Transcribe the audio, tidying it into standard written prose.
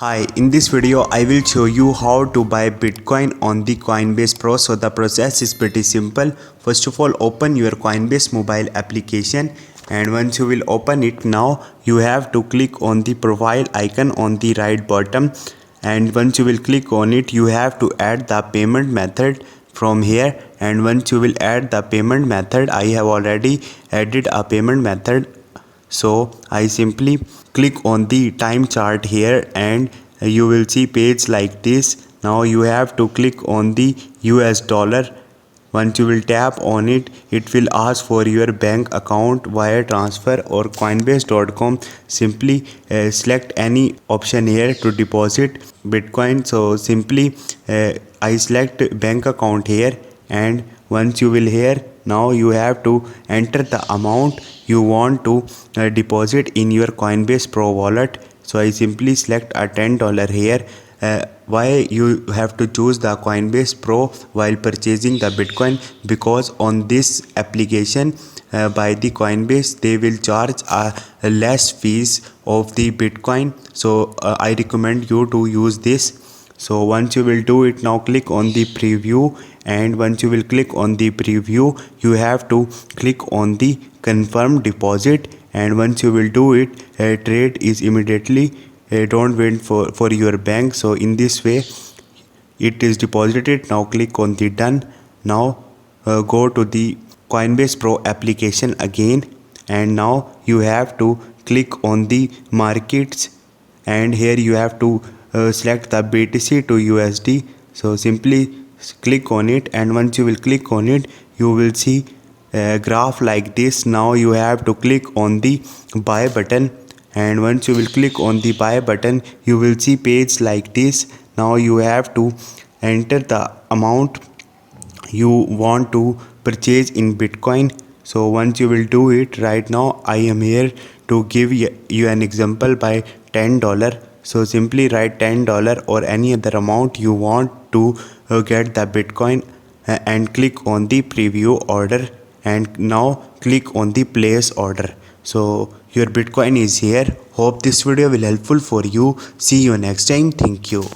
Hi, in this video I will show you how to buy Bitcoin on the Coinbase Pro. So the process is pretty simple. First of all, open your Coinbase mobile application, and once you will open it, now you have to click on the profile icon on the right bottom, and once you will click on it, you have to add the payment method from here. And once you will add the payment method, I have already added a payment method, so I simply click on the time chart here, and you will see page like this. Now you have to click on the US dollar. Once you will tap on it, it will ask for your bank account, wire transfer or coinbase.com. Simply select any option here to deposit Bitcoin. So simply I select bank account here, and once you will here, now you have to enter the amount you want to deposit in your Coinbase Pro wallet. So I simply select a $10 here. Why you have to choose the Coinbase Pro while purchasing the Bitcoin? Because on this application by the Coinbase, they will charge a less fees of the Bitcoin. So I recommend you to use this. So once you will do it, now click on the preview, and once you will click on the preview, you have to click on the confirm deposit, and once you will do it, trade is immediately, don't wait for your bank. So in this way it is deposited. Now click on the done. Now go to the Coinbase Pro application again, and now you have to click on the markets, and here you have to select the BTC to USD. So simply click on it, and once you will click on it, you will see a graph like this. Now you have to click on the buy button, and once you will click on the buy button, you will see page like this. Now you have to enter the amount you want to purchase in Bitcoin. So once you will do it, right now I am here to give you an example by $10. So simply write $10 or any other amount you want to get the Bitcoin, and click on the preview order, and now click on the place order. So your Bitcoin is here. Hope this video will helpful for you. See you next time. Thank you.